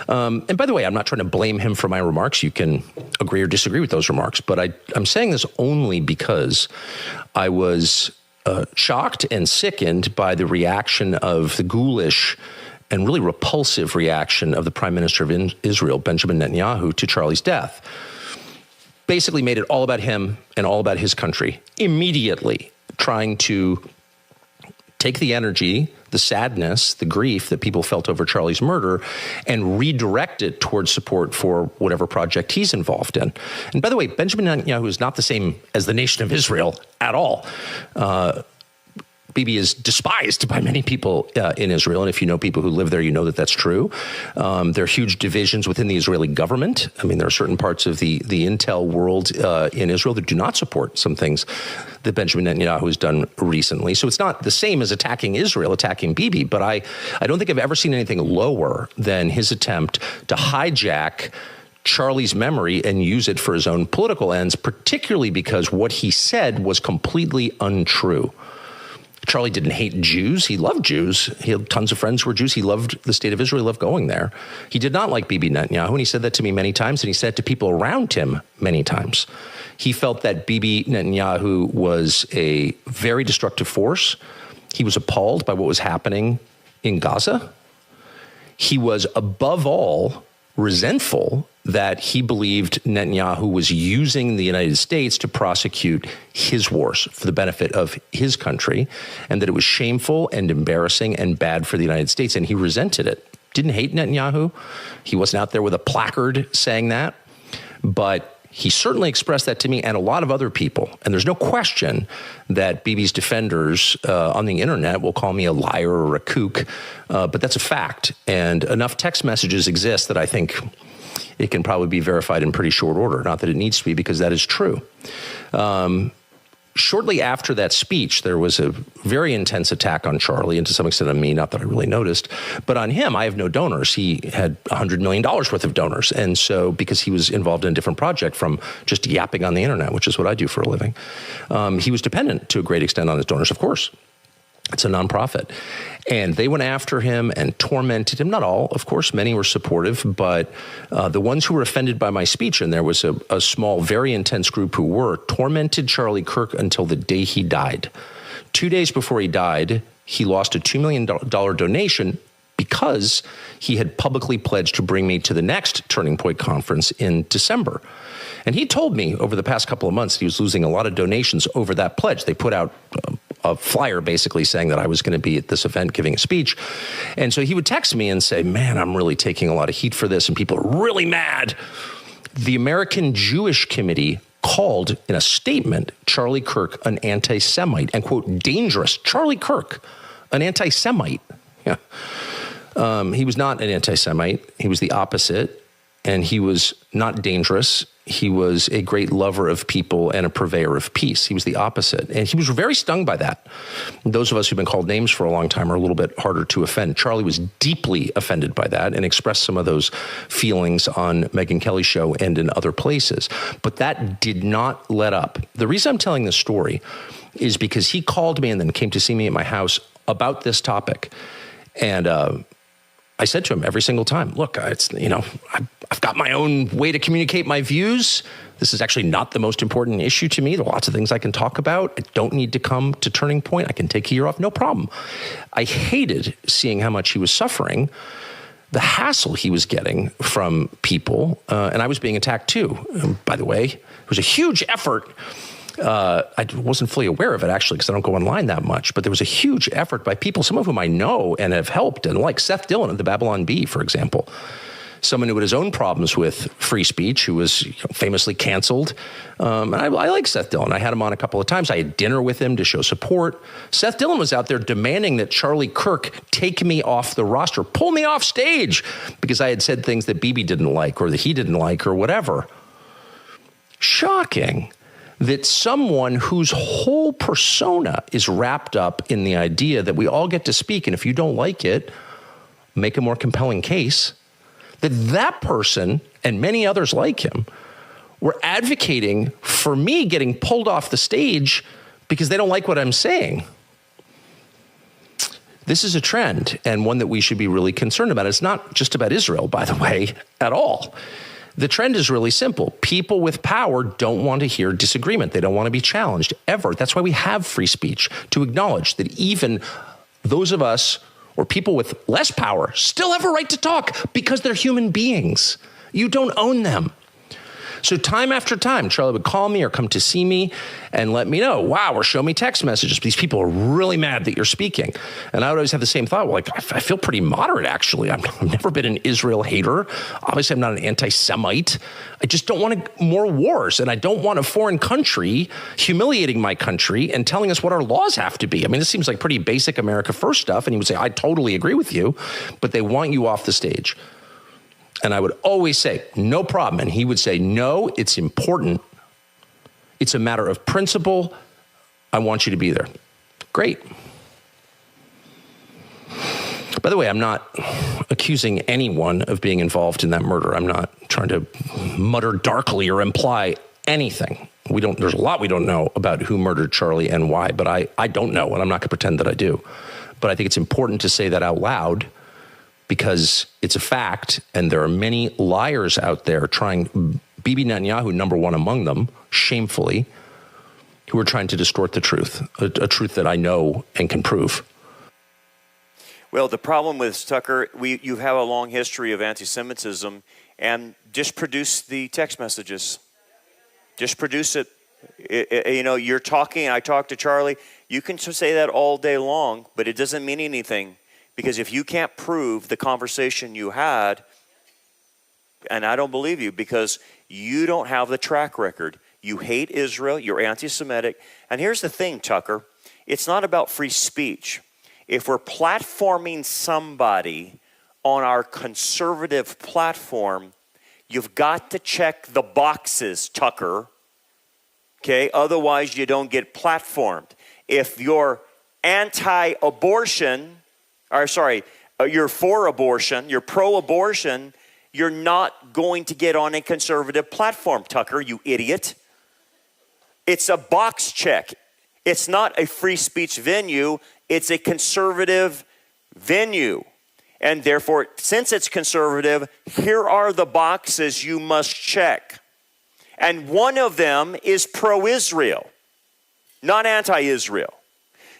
And by the way, I'm not trying to blame him for my remarks. You can agree or disagree with those remarks, but I'm saying this only because I was shocked and sickened by the reaction of the ghoulish and really repulsive reaction of the Prime Minister of Israel, Benjamin Netanyahu, to Charlie's death. Basically made it all about him and all about his country, immediately trying to take the energy, the sadness, the grief that people felt over Charlie's murder and redirect it towards support for whatever project he's involved in. And by the way, Benjamin Netanyahu is not the same as the nation of Israel at all. Bibi is despised by many people in Israel. And if you know people who live there, you know that that's true. There are huge divisions within the Israeli government. I mean, there are certain parts of the intel world in Israel that do not support some things that Benjamin Netanyahu has done recently. So it's not the same as attacking Israel, attacking Bibi. But I don't think I've ever seen anything lower than his attempt to hijack Charlie's memory and use it for his own political ends, particularly because what he said was completely untrue. Charlie didn't hate Jews. He loved Jews. He had tons of friends who were Jews. He loved the state of Israel. He loved going there. He did not like Bibi Netanyahu, and he said that to me many times, and he said it to people around him many times. He felt that Bibi Netanyahu was a very destructive force. He was appalled by what was happening in Gaza. He was, above all, resentful that he believed Netanyahu was using the United States to prosecute his wars for the benefit of his country, and that it was shameful and embarrassing and bad for the United States, and he resented it. Didn't hate Netanyahu. He wasn't out there with a placard saying that, but he certainly expressed that to me and a lot of other people. And there's no question that Bibi's defenders on the internet will call me a liar or a kook, but that's a fact. And enough text messages exist that I think it can probably be verified in pretty short order. Not that it needs to be, because that is true. Shortly after that speech, there was a very intense attack on Charlie, and to some extent on me, not that I really noticed. But on him, I have no donors. He had $100 million worth of donors. And so, because he was involved in a different project from just yapping on the internet, which is what I do for a living, he was dependent to a great extent on his donors, of course. It's a nonprofit. And they went after him and tormented him. Not all, of course. Many were supportive. But the ones who were offended by my speech, and there was a small, very intense group who were, tormented Charlie Kirk until the day he died. 2 days before he died, he lost a $2 million donation because he had publicly pledged to bring me to the next Turning Point conference in December. And he told me over the past couple of months that he was losing a lot of donations over that pledge. They put out a flyer basically saying that I was going to be at this event giving a speech. And so he would text me and say, man, I'm really taking a lot of heat for this, and people are really mad. The American Jewish Committee called in a statement Charlie Kirk an anti-Semite and, quote, dangerous. Charlie Kirk, an anti-Semite. Yeah. He was not an anti-Semite. He was the opposite, and he was not dangerous. He was a great lover of people and a purveyor of peace. He was the opposite. And he was very stung by that. Those of us who've been called names for a long time are a little bit harder to offend. Charlie was deeply offended by that and expressed some of those feelings on Megyn Kelly's show and in other places. But that did not let up. The reason I'm telling this story is because he called me and then came to see me at my house about this topic. And I said to him every single time, look, I've got my own way to communicate my views. This is actually not the most important issue to me. There are lots of things I can talk about. I don't need to come to Turning Point. I can take a year off, no problem. I hated seeing how much he was suffering, the hassle he was getting from people, and I was being attacked too. By the way, it was a huge effort. I wasn't fully aware of it, actually, because I don't go online that much. But there was a huge effort by people, some of whom I know and have helped, and like Seth Dillon of the Babylon Bee, for example, someone who had his own problems with free speech, who was famously canceled. And I like Seth Dillon. I had him on a couple of times. I had dinner with him to show support. Seth Dillon was out there demanding that Charlie Kirk take me off the roster, pull me off stage, because I had said things that Bibi didn't like or that he didn't like or whatever. Shocking that someone whose whole persona is wrapped up in the idea that we all get to speak, and if you don't like it, make a more compelling case, that person and many others like him were advocating for me getting pulled off the stage because they don't like what I'm saying. This is a trend, and one that we should be really concerned about. It's not just about Israel, by the way, at all. The trend is really simple. People with power don't want to hear disagreement. They don't want to be challenged ever. That's why we have free speech, to acknowledge that even those of us or people with less power still have a right to talk because they're human beings. You don't own them. So time after time, Charlie would call me or come to see me and let me know, wow, or show me text messages. These people are really mad that you're speaking. And I would always have the same thought. Well, like, I feel pretty moderate, actually. I've never been an Israel hater. Obviously, I'm not an anti-Semite. I just don't want more wars. And I don't want a foreign country humiliating my country and telling us what our laws have to be. I mean, this seems like pretty basic America First stuff. And he would say, I totally agree with you, but they want you off the stage. And I would always say, no problem. And he would say, no, it's important. It's a matter of principle. I want you to be there. Great. By the way, I'm not accusing anyone of being involved in that murder. I'm not trying to mutter darkly or imply anything. There's a lot we don't know about who murdered Charlie and why, but I don't know, and I'm not going to pretend that I do. But I think it's important to say that out loud, because it's a fact, and there are many liars out there trying, Bibi Netanyahu, number one among them, shamefully, who are trying to distort the truth, a truth that I know and can prove. Well, the problem with Tucker, you have a long history of anti-Semitism, and just produce the text messages. Just produce it. You're talking, I talked to Charlie, you can say that all day long, but it doesn't mean anything. Because if you can't prove the conversation you had, and I don't believe you, because you don't have the track record. You hate Israel, you're anti-Semitic. And here's the thing, Tucker, it's not about free speech. If we're platforming somebody on our conservative platform, you've got to check the boxes, Tucker. Okay, otherwise you don't get platformed. If you're anti-abortion, you're for abortion, you're pro-abortion, you're not going to get on a conservative platform, Tucker, you idiot. It's a box check. It's not a free speech venue. It's a conservative venue. And therefore, since it's conservative, here are the boxes you must check. And one of them is pro-Israel, not anti-Israel.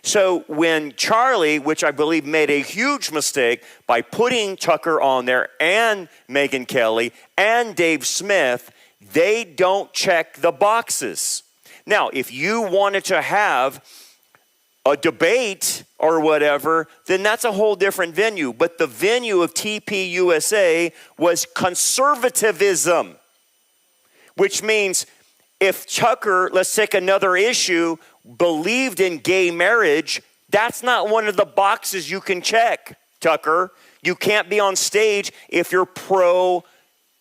So when Charlie, which I believe made a huge mistake by putting Tucker on there, and Megyn Kelly and Dave Smith, they don't check the boxes. Now, if you wanted to have a debate or whatever, then that's a whole different venue. But the venue of TPUSA was conservatism, which means if Tucker, let's take another issue, believed in gay marriage, that's not one of the boxes you can check, Tucker. You can't be on stage if you're pro,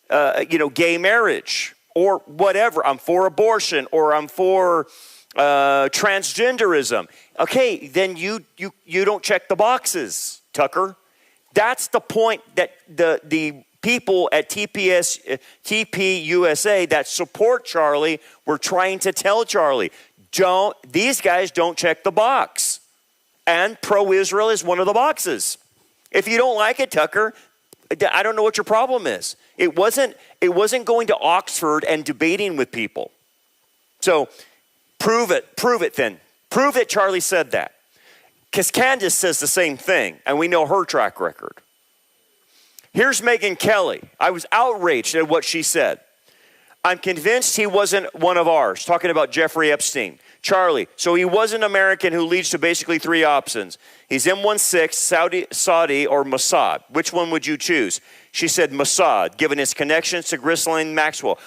gay marriage or whatever. I'm for abortion or I'm for transgenderism. Okay, then you don't check the boxes, Tucker. That's the point that the people at TPUSA that support Charlie were trying to tell Charlie. These guys don't check the box. And pro-Israel is one of the boxes. If you don't like it, Tucker, I don't know what your problem is. It wasn't going to Oxford and debating with people. So prove it then. Prove that Charlie said that. Because Candace says the same thing, and we know her track record. Here's Megyn Kelly. I was outraged at what she said. I'm convinced he wasn't one of ours, talking about Jeffrey Epstein. Charlie, so he was an American who leads to basically three options. He's M16, Saudi, or Mossad. Which one would you choose? She said Mossad, given his connections to Ghislaine Maxwell.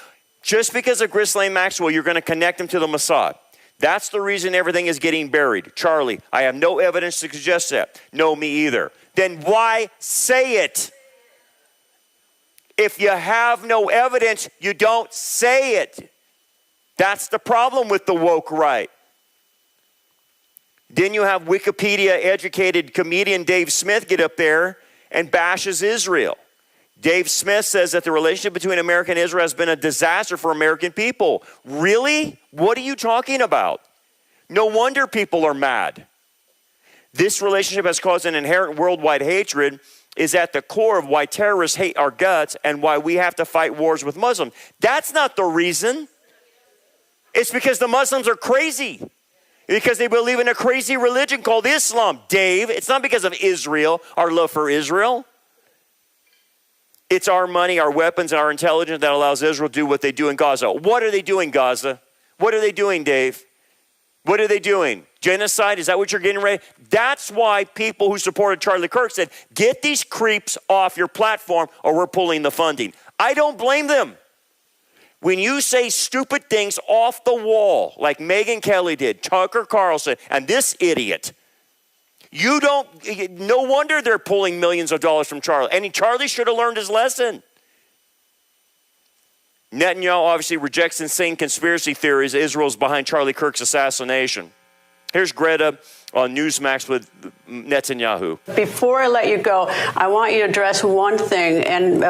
Just because of Ghislaine Maxwell, you're going to connect him to the Mossad. That's the reason everything is getting buried. Charlie, I have no evidence to suggest that. No, me either. Then why say it? If you have no evidence, you don't say it. That's the problem with the woke right. Then you have Wikipedia-educated comedian Dave Smith get up there and bashes Israel. Dave Smith says that the relationship between America and Israel has been a disaster for American people. Really? What are you talking about? No wonder people are mad. This relationship has caused an inherent worldwide hatred is at the core of why terrorists hate our guts and why we have to fight wars with Muslims. That's not the reason. It's because the Muslims are crazy. Because they believe in a crazy religion called Islam, Dave. It's not because of Israel, our love for Israel. It's our money, our weapons, and our intelligence that allows Israel to do what they do in Gaza. What are they doing, Gaza? What are they doing, Dave? What are they doing? Genocide? Is that what you're getting ready? That's why people who supported Charlie Kirk said, get these creeps off your platform or we're pulling the funding. I don't blame them. When you say stupid things off the wall, like Megyn Kelly did, Tucker Carlson, and this idiot, no wonder they're pulling millions of dollars from Charlie. And Charlie should have learned his lesson. Netanyahu obviously rejects insane conspiracy theories. Israel's behind Charlie Kirk's assassination. Here's Greta on Newsmax with Netanyahu. Before I let you go, I want you to address one thing, and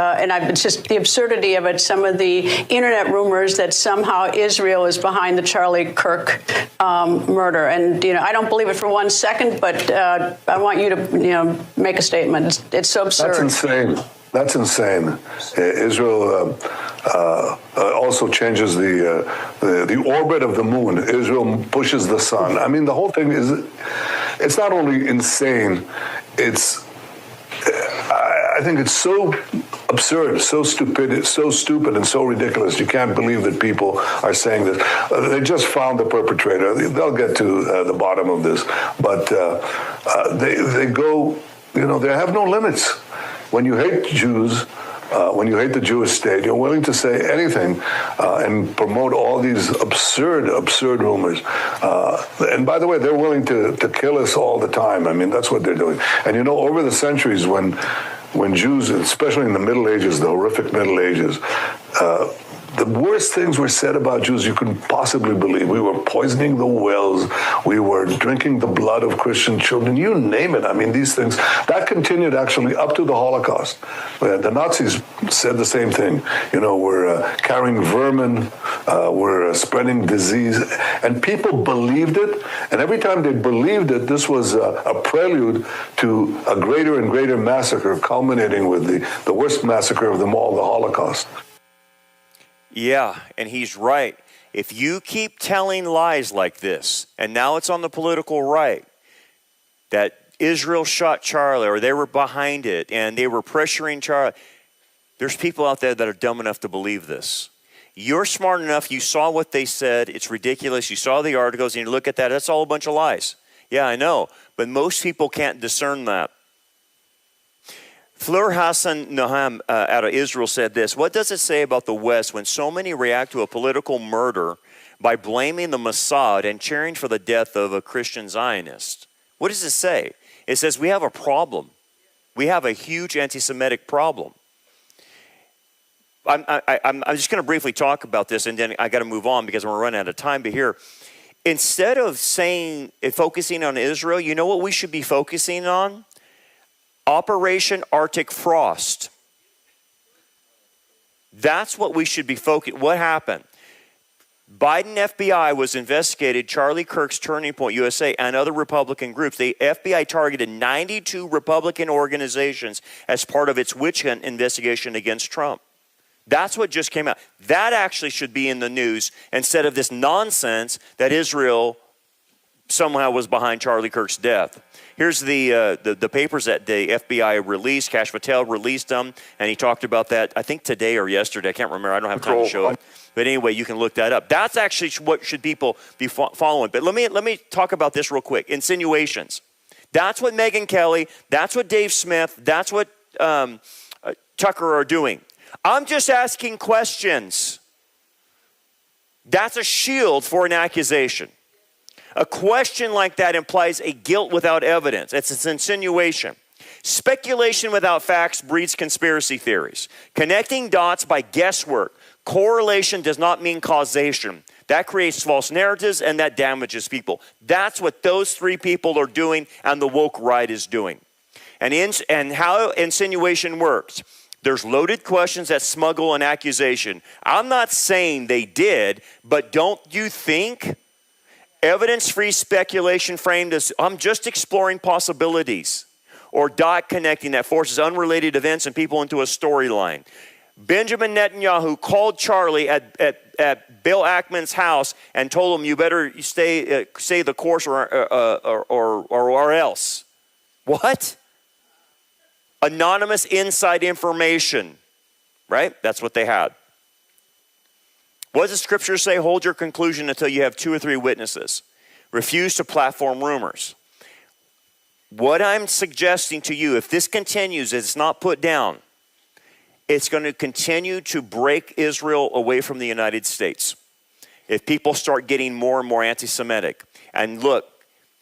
it's just the absurdity of it. Some of the internet rumors that somehow Israel is behind the Charlie Kirk murder, and I don't believe it for 1 second, but I want you to make a statement. It's so absurd. That's insane. That's insane. Israel also changes the orbit of the moon. Israel pushes the sun. I mean, the whole thing it's not only insane, I think it's so absurd, so stupid, and so ridiculous. You can't believe that people are saying this. They just found the perpetrator. They'll get to the bottom of this. But they go, they have no limits. When you hate Jews, when you hate the Jewish state, you're willing to say anything and promote all these absurd rumors. And by the way, they're willing to kill us all the time. I mean, that's what they're doing. And over the centuries, when Jews, especially in the Middle Ages, the horrific Middle Ages, the worst things were said about Jews you couldn't possibly believe. We were poisoning the wells. We were drinking the blood of Christian children. You name it. I mean, these things, that continued actually up to the Holocaust. The Nazis said the same thing. We're carrying vermin. We're spreading disease. And people believed it. And every time they believed it, this was a prelude to a greater and greater massacre, culminating with the worst massacre of them all, the Holocaust. Yeah, and he's right. If you keep telling lies like this, and now it's on the political right, that Israel shot Charlie, or they were behind it, and they were pressuring Charlie, there's people out there that are dumb enough to believe this. You're smart enough, you saw what they said, it's ridiculous, you saw the articles, and you look at that, that's all a bunch of lies. Yeah, I know, but most people can't discern that. Fleur Hassan Naham out of Israel said this: what does it say about the West when so many react to a political murder by blaming the Mossad and cheering for the death of a Christian Zionist? What does it say? It says we have a problem. We have a huge anti-Semitic problem. I'm just going to briefly talk about this, and then I got to move on because we're running out of time. But here, instead of focusing on Israel, you know what we should be focusing on? Operation Arctic Frost. That's what we should be focusing. What happened? Biden FBI was investigated Charlie Kirk's Turning Point USA and other Republican groups. The FBI targeted 92 Republican organizations as part of its witch hunt investigation against Trump. That's what just came out. That actually should be in the news instead of this nonsense that Israel somehow was behind Charlie Kirk's death. Here's the papers that the FBI released. Kash Patel released them, and he talked about that, I think today or yesterday. I can't remember. I don't have time to show it. But anyway, you can look that up. That's actually what should people be following. But let me talk about this real quick. Insinuations. That's what Megyn Kelly, that's what Dave Smith, that's what Tucker are doing. I'm just asking questions. That's a shield for an accusation. A question like that implies a guilt without evidence. It's an insinuation. Speculation without facts breeds conspiracy theories. Connecting dots by guesswork. Correlation does not mean causation. That creates false narratives and that damages people. That's what those three people are doing and the woke right is doing. And how insinuation works. There's loaded questions that smuggle an accusation. I'm not saying they did, but don't you think evidence-free speculation framed as, I'm just exploring possibilities. or dot connecting that forces unrelated events and people into a storyline. Benjamin Netanyahu called Charlie at Bill Ackman's house and told him, you better stay the course or else. What? Anonymous inside information, right? That's what they had. What does the scripture say? Hold your conclusion until you have 2 or 3 witnesses. Refuse to platform rumors. What I'm suggesting to you, if this continues, it's not put down, it's going to continue to break Israel away from the United States. If people start getting more and more anti-Semitic. And look,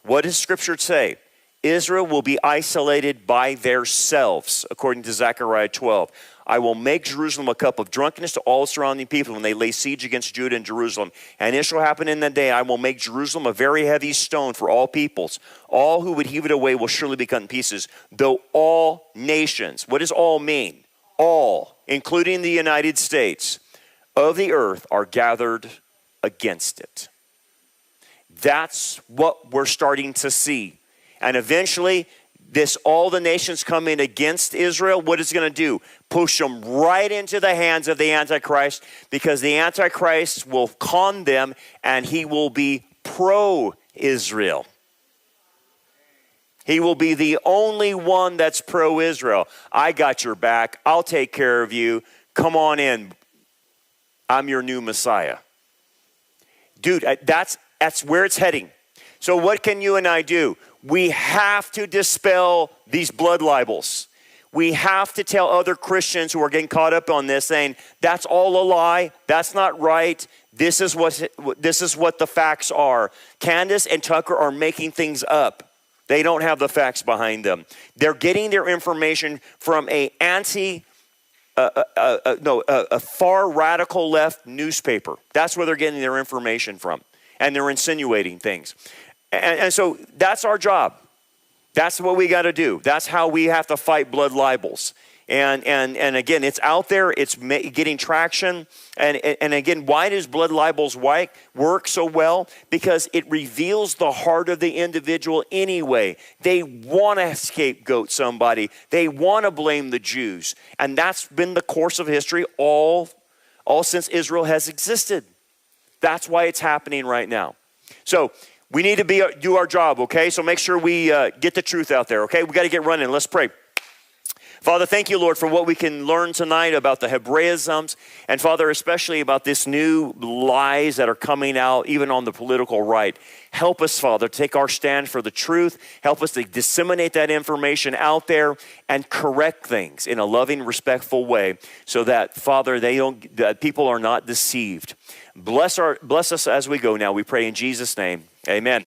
what does Scripture say? Israel will be isolated by themselves, according to Zechariah 12. I will make Jerusalem a cup of drunkenness to all surrounding people when they lay siege against Judah and Jerusalem. And it shall happen in that day, I will make Jerusalem a very heavy stone for all peoples. All who would heave it away will surely be cut in pieces. Though all nations, what does all mean? All, including the United States, of the earth are gathered against it. That's what we're starting to see. And eventually, all the nations come in against Israel. What is it going to do? Push them right into the hands of the Antichrist, because the Antichrist will con them and he will be pro-Israel. He will be the only one that's pro-Israel. I got your back. I'll take care of you. Come on in. I'm your new Messiah. Dude, that's where it's heading. So what can you and I do? We have to dispel these blood libels. We have to tell other Christians who are getting caught up on this, saying, that's all a lie. That's not right. This is what the facts are. Candace and Tucker are making things up. They don't have the facts behind them. They're getting their information from a far radical left newspaper. That's where they're getting their information from. And they're insinuating things. And so that's our job. That's what we got to do. That's how we have to fight blood libels. And again, it's out there. It's getting traction. And again, why does blood libels work so well? Because it reveals the heart of the individual anyway. They want to scapegoat somebody. They want to blame the Jews. And that's been the course of history all since Israel has existed. That's why it's happening right now. So we need to do our job, okay? So make sure we get the truth out there, okay? We got to get running. Let's pray. Father, thank you, Lord, for what we can learn tonight about the Hebraisms, and Father, especially about this new lies that are coming out, even on the political right. Help us, Father, take our stand for the truth. Help us to disseminate that information out there and correct things in a loving, respectful way, so that, Father, that people are not deceived. Bless us as we go now. We pray in Jesus' name. Amen.